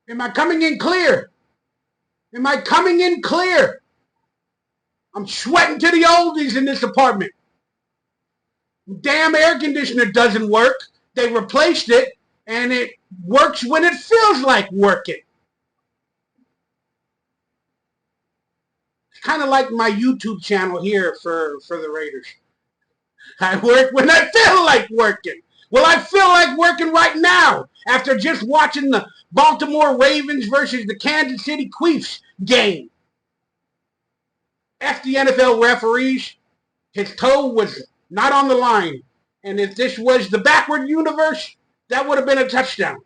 Am I coming in clear? Am I coming in clear? I'm sweating to the oldies in this apartment. Damn air conditioner doesn't work. They replaced it, and it works when it feels like working. It's kind of like my YouTube channel here for the Raiders. I work when I feel like working. Well, I feel like working right now after just watching the Baltimore Ravens versus the Kansas City Chiefs game. F the NFL referees. His toe was not on the line. And if this was the backward universe, that would have been a touchdown.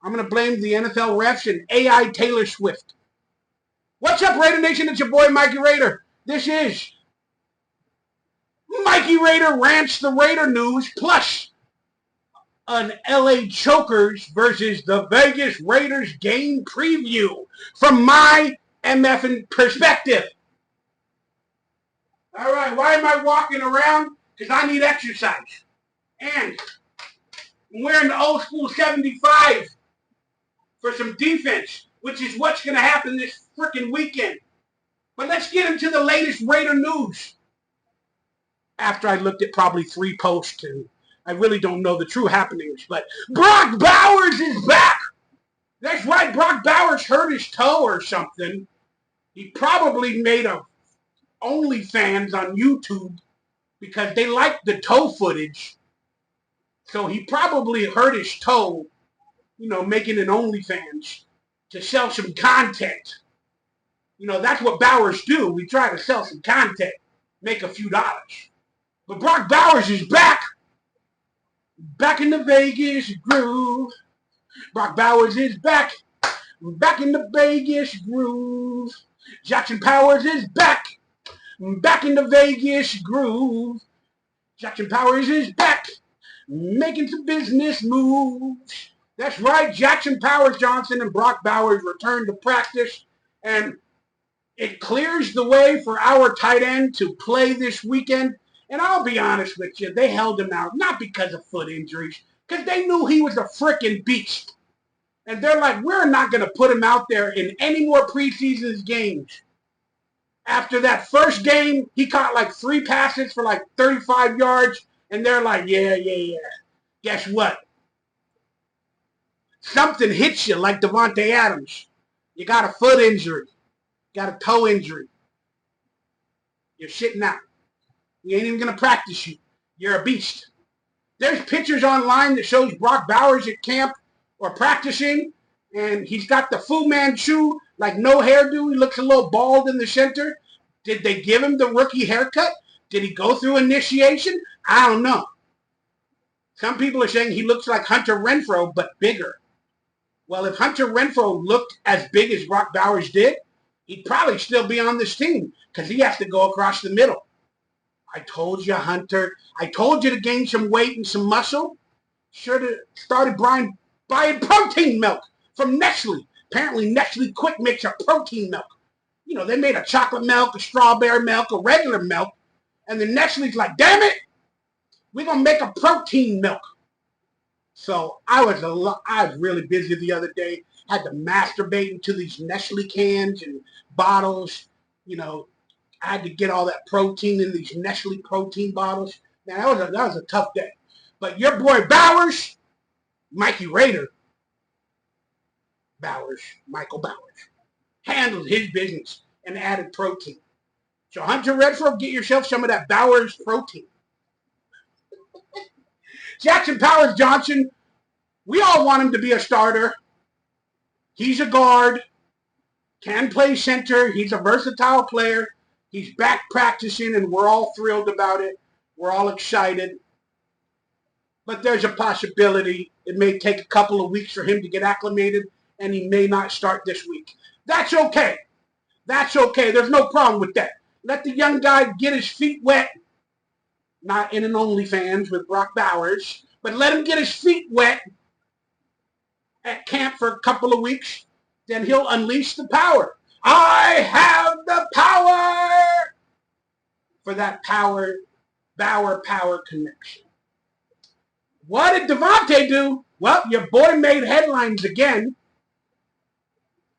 I'm going to blame the NFL refs and AI Taylor Swift. What's up, Raider Nation? It's your boy, Mikey Raider. This is Mikey Raider Rants, the Raider news, plus an LA Chokers versus the Vegas Raiders game preview from my MFing perspective. All right, why am I walking around? Because I need exercise. And I'm wearing the old school 75 for some defense, which is what's going to happen this freaking weekend. But let's get into the latest Raider news. After I looked at probably 3 posts, and I really don't know the true happenings, but Brock Bowers is back. That's right, Brock Bowers hurt his toe or something. He probably made a OnlyFans on YouTube because they like the toe footage. So he probably hurt his toe, making an OnlyFans to sell some content. That's what Bowers do. We try to sell some content, make a few dollars. But Brock Bowers is back. Back in the Vegas groove. Brock Bowers is back. Back in the Vegas groove. Jackson Powers is back. Back in the Vegas groove. Jackson Powers is back. Making some business moves. That's right. Jackson Powers Johnson and Brock Bowers return to practice. And it clears the way for our tight end to play this weekend. And I'll be honest with you, they held him out, not because of foot injuries, because they knew he was a freaking beast. And they're like, we're not going to put him out there in any more preseason games. After that first game, he caught like 3 passes for like 35 yards, and they're like, yeah. Guess what? Something hits you like Devante Adams. You got a foot injury. Got a toe injury. You're shitting out. We ain't even going to practice you. You're a beast. There's pictures online that shows Brock Bowers at camp or practicing, and he's got the Fu Manchu, like no hairdo. He looks a little bald in the center. Did they give him the rookie haircut? Did he go through initiation? I don't know. Some people are saying he looks like Hunter Renfrow, but bigger. Well, if Hunter Renfrow looked as big as Brock Bowers did, he'd probably still be on this team because he has to go across the middle. I told you, Hunter. I told you to gain some weight and some muscle. Should have started buying protein milk from Nestle. Apparently, Nestle Quick makes a protein milk. They made a chocolate milk, a strawberry milk, a regular milk. And then Nestle's like, damn it, we're going to make a protein milk. So I was really busy the other day. Had to masturbate into these Nestle cans and bottles, I had to get all that protein in these Nestle protein bottles. Man, that was a tough day. But your boy Bowers, Mikey Raider, Michael Bowers, handled his business and added protein. So Hunter Renfrow, get yourself some of that Bowers protein. Jackson Powers Johnson, we all want him to be a starter. He's a guard, can play center. He's a versatile player. He's back practicing, and we're all thrilled about it. We're all excited. But there's a possibility it may take a couple of weeks for him to get acclimated, and he may not start this week. That's okay. That's okay. There's no problem with that. Let the young guy get his feet wet. Not in an OnlyFans with Brock Bowers, but let him get his feet wet at camp for a couple of weeks. Then he'll unleash the power. I have the power for that Bauer power connection. What did Devante do? Well, your boy made headlines again.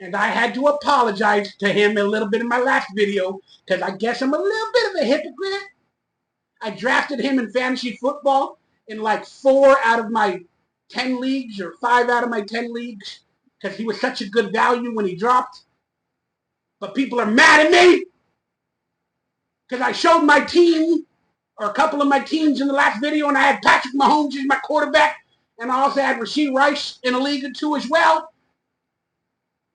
And I had to apologize to him a little bit in my last video because I guess I'm a little bit of a hypocrite. I drafted him in fantasy football in like 4 out of my 10 leagues or 5 out of my 10 leagues because he was such a good value when he dropped. But people are mad at me because I showed my team or a couple of my teams in the last video, and I had Patrick Mahomes as my quarterback, and I also had Rasheed Rice in a league or two as well.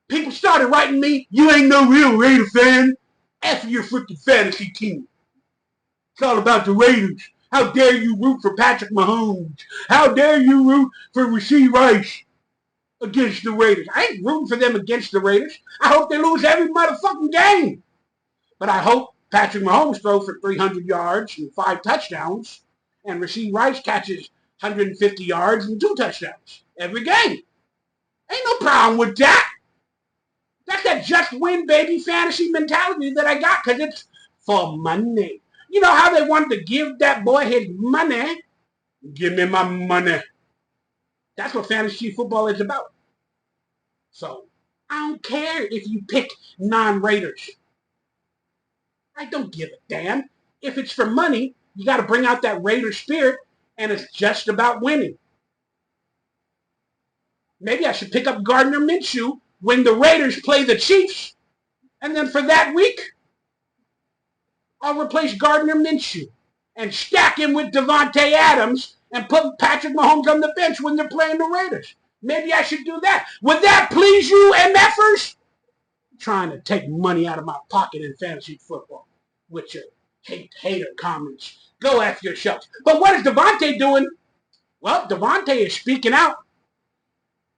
People started writing me, you ain't no real Raider fan. F your freaking fantasy team. It's all about the Raiders. How dare you root for Patrick Mahomes? How dare you root for Rasheed Rice against the Raiders? I ain't rooting for them against the Raiders. I hope they lose every motherfucking game. But I hope Patrick Mahomes throws for 300 yards and 5 touchdowns, and Rasheed Rice catches 150 yards and 2 touchdowns every game. Ain't no problem with that. That's that just win, baby, fantasy mentality that I got because it's for money. You know how they wanted to give that boy his money? Give me my money. That's what fantasy football is about. So, I don't care if you pick non-Raiders. I don't give a damn. If it's for money, you got to bring out that Raider spirit, and it's just about winning. Maybe I should pick up Gardner Minshew when the Raiders play the Chiefs, and then for that week, I'll replace Gardner Minshew and stack him with Devante Adams and put Patrick Mahomes on the bench when they're playing the Raiders. Maybe I should do that. Would that please you, MFers? Trying to take money out of my pocket in fantasy football with your hater comments. Go F yourselves. But what is Devante doing? Well, Devante is speaking out.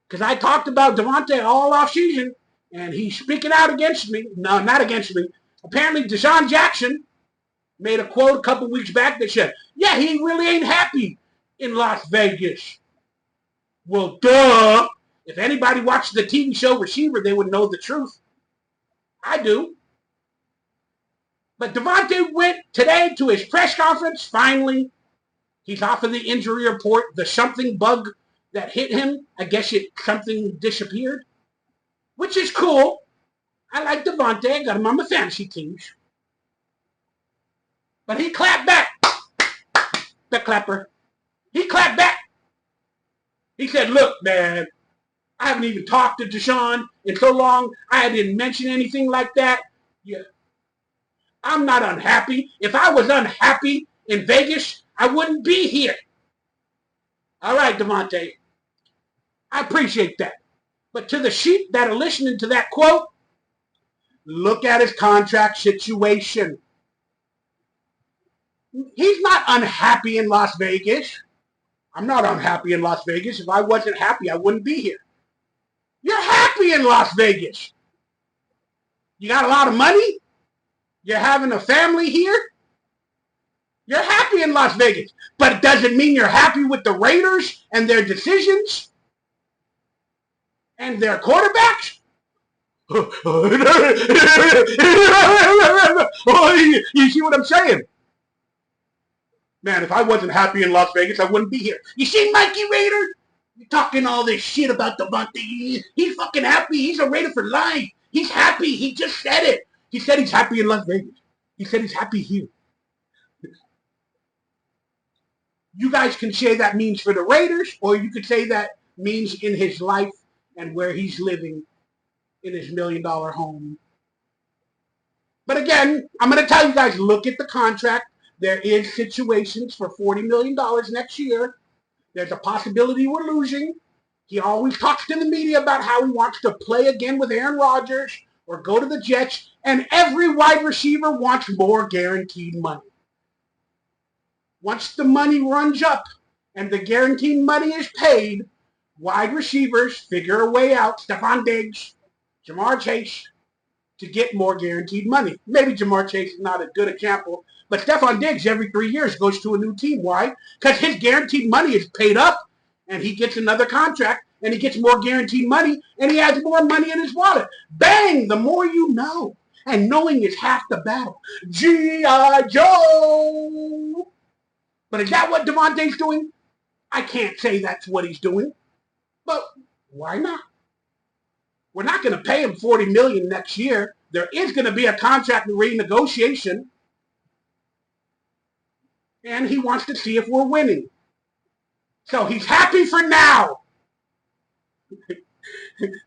Because I talked about Devante all off season, and he's speaking out against me. No, not against me. Apparently, Deshaun Jackson made a quote a couple weeks back that said, yeah, he really ain't happy in Las Vegas. Well, duh. If anybody watched the TV show Receiver, they would know the truth. I do. But Devante went today to his press conference. Finally, he's off of the injury report. The something bug that hit him, I guess something disappeared, which is cool. I like Devante. I got him on my fantasy teams. But he clapped back. The clapper. He clapped back. He said, look, man, I haven't even talked to Deshaun in so long. I didn't mention anything like that. Yeah. I'm not unhappy. If I was unhappy in Vegas, I wouldn't be here. All right, Devante. I appreciate that. But to the sheep that are listening to that quote, look at his contract situation. He's not unhappy in Las Vegas. I'm not unhappy in Las Vegas. If I wasn't happy, I wouldn't be here. You're happy in Las Vegas. You got a lot of money. You're having a family here. You're happy in Las Vegas. But it doesn't mean you're happy with the Raiders and their decisions and their quarterbacks. You see what I'm saying? Man, if I wasn't happy in Las Vegas, I wouldn't be here. You see Mikey Raider? You're talking all this shit about Devante. He's fucking happy. He's a Raider for life. He's happy. He just said it. He said he's happy in Las Vegas. He said he's happy here. You guys can say that means for the Raiders, or you could say that means in his life and where he's living in his $1 million home. But again, I'm going to tell you guys, look at the contract. There is situations for $40 million next year. There's a possibility we're losing. He always talks to the media about how he wants to play again with Aaron Rodgers or go to the Jets, and every wide receiver wants more guaranteed money. Once the money runs up and the guaranteed money is paid, wide receivers figure a way out, Stephon Diggs, Jamar Chase, to get more guaranteed money. Maybe Jamar Chase is not a good example, but Stephon Diggs every 3 years goes to a new team. Why? Because his guaranteed money is paid up, and he gets another contract, and he gets more guaranteed money, and he has more money in his wallet. Bang! The more you know. And knowing is half the battle. G.I. Joe! But is that what Devante's doing? I can't say that's what he's doing. But why not? We're not going to pay him $40 million next year. There is going to be a contract renegotiation. And he wants to see if we're winning. So he's happy for now.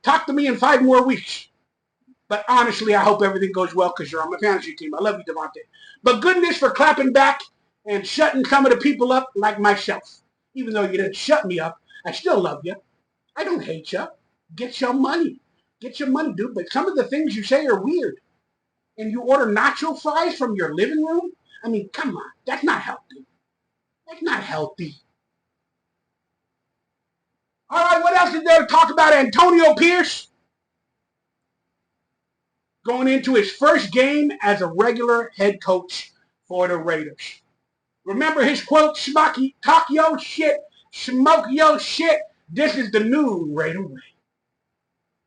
Talk to me in 5 more weeks. But honestly, I hope everything goes well because you're on my fantasy team. I love you, Devante. But goodness for clapping back and shutting some of the people up like myself. Even though you didn't shut me up, I still love you. I don't hate you. Get your money. Get your money, dude. But some of the things you say are weird. And you order nacho fries from your living room? I mean, come on. That's not healthy. That's not healthy. All right, what else is there to talk about? Antonio Pierce going into his first game as a regular head coach for the Raiders. Remember his quote, "Smoky, talk your shit, smoke your shit. This is the new Raider way."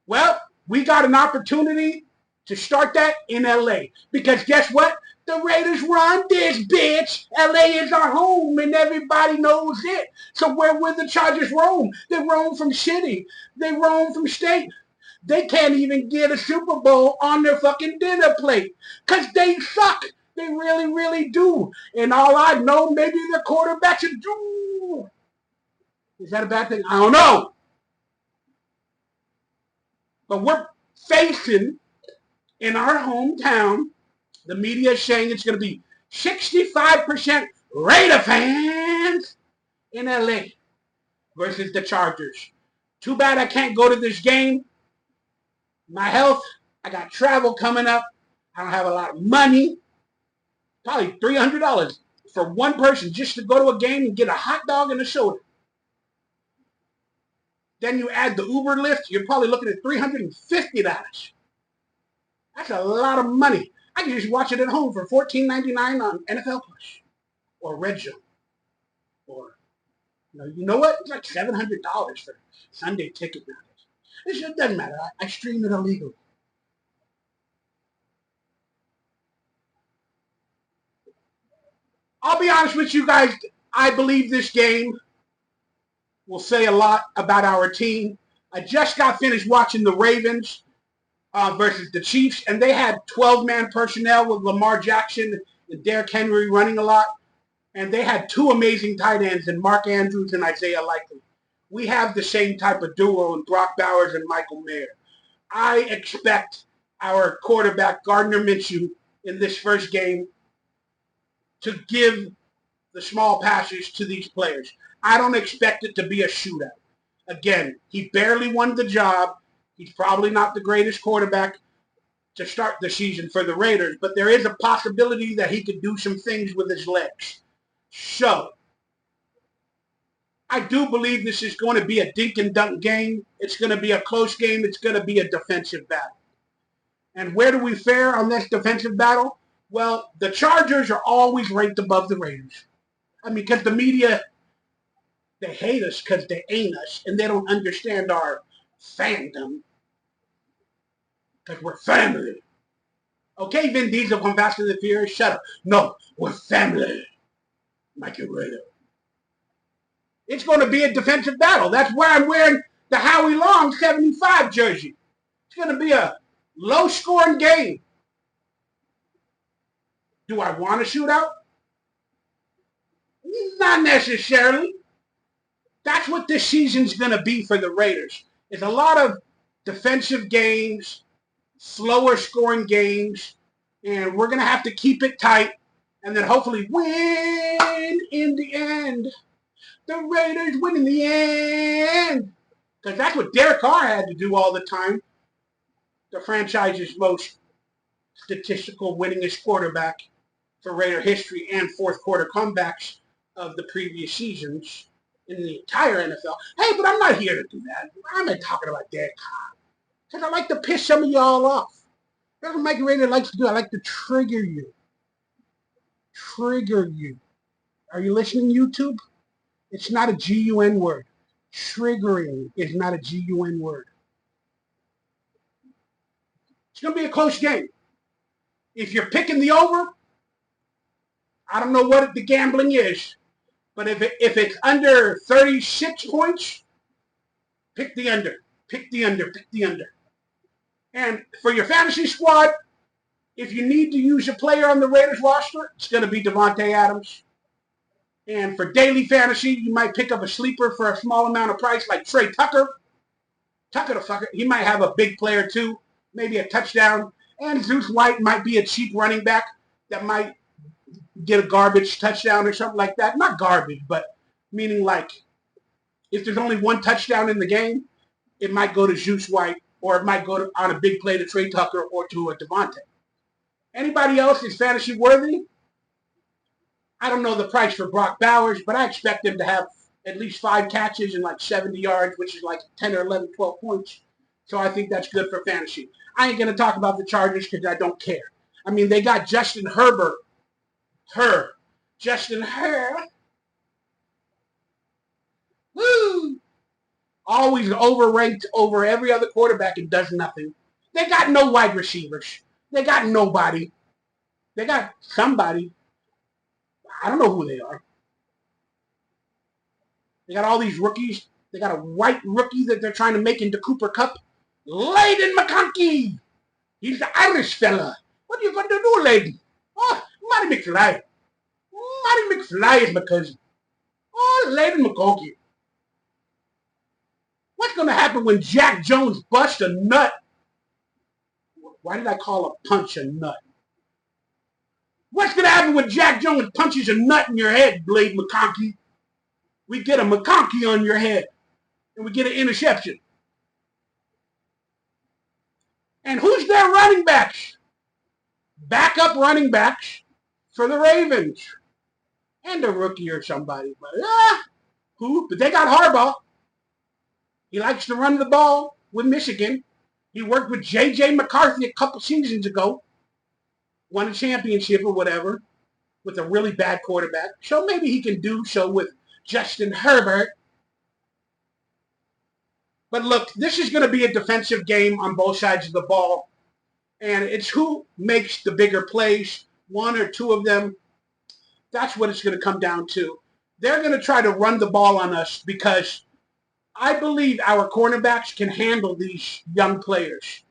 Well, we got an opportunity to start that in LA. Because guess what? The Raiders run this, bitch. LA is our home, and everybody knows it. So where will the Chargers roam? They roam from city. They roam from state. They can't even get a Super Bowl on their fucking dinner plate. Because they suck. They really, really do. And all I know, maybe their quarterback should do. Is that a bad thing? I don't know. But we're facing, in our hometown, the media is saying it's going to be 65% Raider fans in LA versus the Chargers. Too bad I can't go to this game. My health, I got travel coming up. I don't have a lot of money. Probably $300 for one person just to go to a game and get a hot dog and a soda. Then you add the Uber Lyft, you're probably looking at $350. That's a lot of money. I can just watch it at home for $14.99 on NFL Plus or Red Zone. Or, you know what? It's like $700 for Sunday ticket nowadays. It doesn't matter. I stream it illegally. I'll be honest with you guys. I believe this game will say a lot about our team. I just got finished watching the Ravens versus the Chiefs, and they had 12-man personnel with Lamar Jackson and Derrick Henry running a lot, and they had 2 amazing tight ends in Mark Andrews and Isaiah Likely. We have the same type of duo in Brock Bowers and Michael Mayer. I expect our quarterback, Gardner Minshew, in this first game to give the small passes to these players. I don't expect it to be a shootout. Again, he barely won the job. He's probably not the greatest quarterback to start the season for the Raiders, but there is a possibility that he could do some things with his legs. So, I do believe this is going to be a dink and dunk game. It's going to be a close game. It's going to be a defensive battle. And where do we fare on this defensive battle? Well, the Chargers are always ranked above the Raiders. I mean, because the media, they hate us because they ain't us, and they don't understand our fandom. Because we're family. Okay, Vin Diesel from Fast and the Furious, shut up. No, we're family. Make it real. It's going to be a defensive battle. That's why I'm wearing the Howie Long 75 jersey. It's going to be a low-scoring game. Do I want a shootout? Not necessarily. That's what this season's going to be for the Raiders. It's a lot of defensive games, slower scoring games, and we're going to have to keep it tight and then hopefully win in the end. The Raiders win in the end. Because that's what Derek Carr had to do all the time. The franchise's most statistical winningest quarterback for Raider history and fourth quarter comebacks of the previous seasons in the entire NFL. Hey, but I'm not here to do that. I'm not talking about Derek Carr. Because I like to piss some of y'all off. That's what Mike Raider likes to do. I like to trigger you. Trigger you. Are you listening, YouTube? It's not a G-U-N word. Triggering is not a G-U-N word. It's going to be a close game. If you're picking the over, I don't know what the gambling is, but if it's under 36 points, pick the under. Pick the under. Pick the under. And for your fantasy squad, if you need to use a player on the Raiders roster, it's going to be Devante Adams. And for daily fantasy, you might pick up a sleeper for a small amount of price like Trey Tucker. Tucker the fucker, he might have a big player too, maybe a touchdown. And Zeus White might be a cheap running back that might get a garbage touchdown or something like that. Not garbage, but meaning like if there's only one touchdown in the game, it might go to Zeus White, or it might go on a big play to Trey Tucker or to a Devante. Anybody else is fantasy worthy? I don't know the price for Brock Bowers, but I expect him to have at least 5 catches and like 70 yards, which is like 10 or 11, 12 points. So I think that's good for fantasy. I ain't going to talk about the Chargers because I don't care. I mean, they got Justin Herbert. Justin Herbert. Woo! Always overranked over every other quarterback and does nothing. They got no wide receivers. They got nobody. They got somebody. I don't know who they are. They got all these rookies. They got a white rookie that they're trying to make into Cooper Kupp. Layden McConkey. He's the Irish fella. What are you going to do, Layden? Oh, Matty McFly. Matty McFly is my cousin. Oh, Layden McConkey. What's going to happen when Jack Jones busts a nut? Why did I call a punch a nut? What's going to happen when Jack Jones punches a nut in your head, Blade McConkey? We get a McConkey on your head, and we get an interception. And who's their running backs? Backup running backs for the Ravens. And a rookie or somebody. But who? But they got Harbaugh. He likes to run the ball with Michigan. He worked with J.J. McCarthy a couple seasons ago. Won a championship or whatever with a really bad quarterback. So maybe he can do so with Justin Herbert. But look, this is going to be a defensive game on both sides of the ball. And it's who makes the bigger plays, one or two of them. That's what it's going to come down to. They're going to try to run the ball on us because I believe our cornerbacks can handle these young players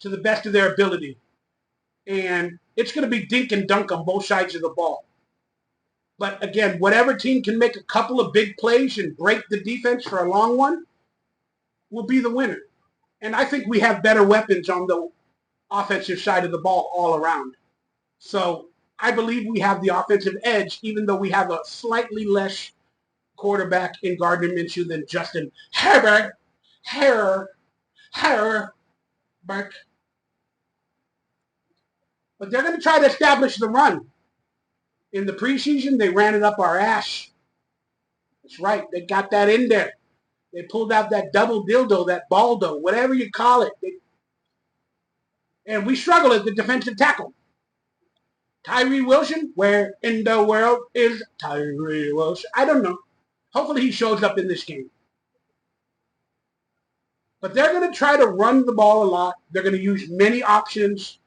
to the best of their ability. And it's going to be dink and dunk on both sides of the ball. But again, whatever team can make a couple of big plays and break the defense for a long one will be the winner. And I think we have better weapons on the offensive side of the ball all around. So I believe we have the offensive edge, even though we have a slightly less quarterback in Gardner Minshew than Justin Herbert. But they're going to try to establish the run. In the preseason, they ran it up our ass. That's right. They got that in there. They pulled out that double dildo, that baldo, whatever you call it. And we struggle at the defensive tackle. Tyree Wilson? Where in the world is Tyree Wilson? I don't know. Hopefully he shows up in this game. But they're going to try to run the ball a lot. They're going to use many options.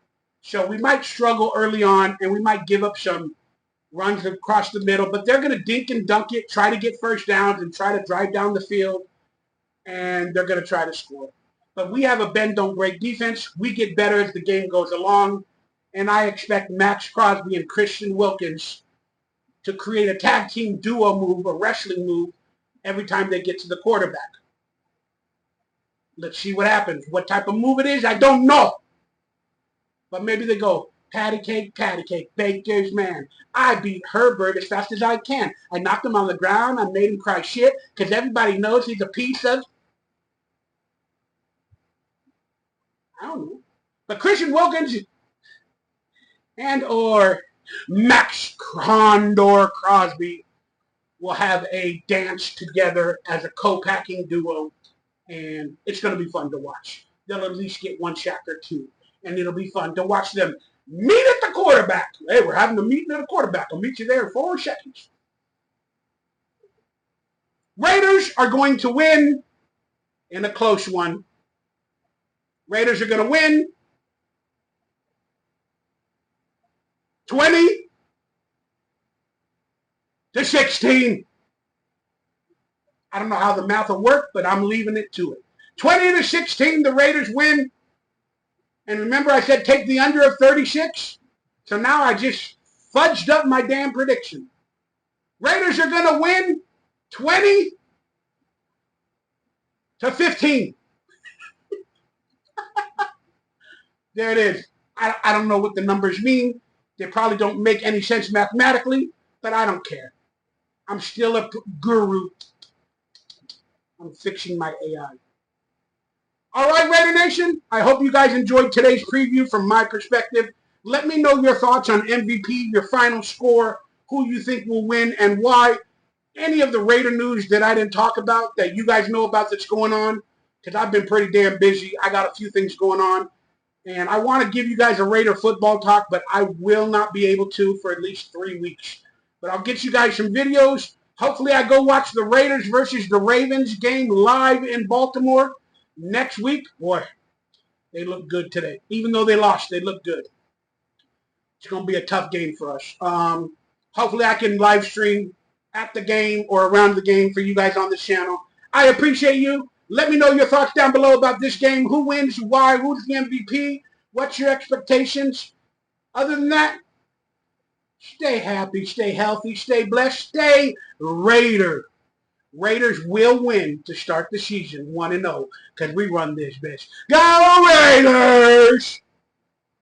So we might struggle early on, and we might give up some runs across the middle. But they're going to dink and dunk it, try to get first downs, and try to drive down the field. And they're going to try to score. But we have a bend-don't-break defense. We get better as the game goes along. And I expect Max Crosby and Crosby Wilkins to create a tag team duo move, a wrestling move, every time they get to the quarterback. Let's see what happens. What type of move it is, I don't know. But maybe they go, patty cake, Baker's man. I beat Herbert as fast as I can. I knocked him on the ground. I made him cry shit because everybody knows he's a piece of... I don't know. But Crosby Wilkins and or Max Condor Crosby will have a dance together as a co-packing duo. And it's going to be fun to watch. They'll at least get one sack or two. And it'll be fun to watch them meet at the quarterback. Hey, we're having a meeting at the quarterback. I'll meet you there in 4 seconds. Raiders are going to win in a close one. Raiders are going to win 20-16. I don't know how the math will work, but I'm leaving it to it. 20-16, the Raiders win. And remember I said take the under of 36? So now I just fudged up my damn prediction. Raiders are going to win 20-15. There it is. I don't know what the numbers mean. They probably don't make any sense mathematically, but I don't care. I'm still a guru. I'm fixing my AI. All right, Raider Nation, I hope you guys enjoyed today's preview from my perspective. Let me know your thoughts on MVP, your final score, who you think will win, and why. Any of the Raider news that I didn't talk about that you guys know about that's going on, because I've been pretty damn busy. I got a few things going on, and I want to give you guys a Raider football talk, but I will not be able to for at least 3 weeks. But I'll get you guys some videos. Hopefully I go watch the Raiders versus the Ravens game live in Baltimore next week. Boy, they look good today. Even though they lost, they look good. It's going to be a tough game for us. Hopefully I can live stream at the game or around the game for you guys on this channel. I appreciate you. Let me know your thoughts down below about this game. Who wins? Why? Who's the MVP? What's your expectations? Other than that, stay happy, stay healthy, stay blessed, stay Raider. Raiders will win to start the season 1-0 because we run this bitch. Go Raiders!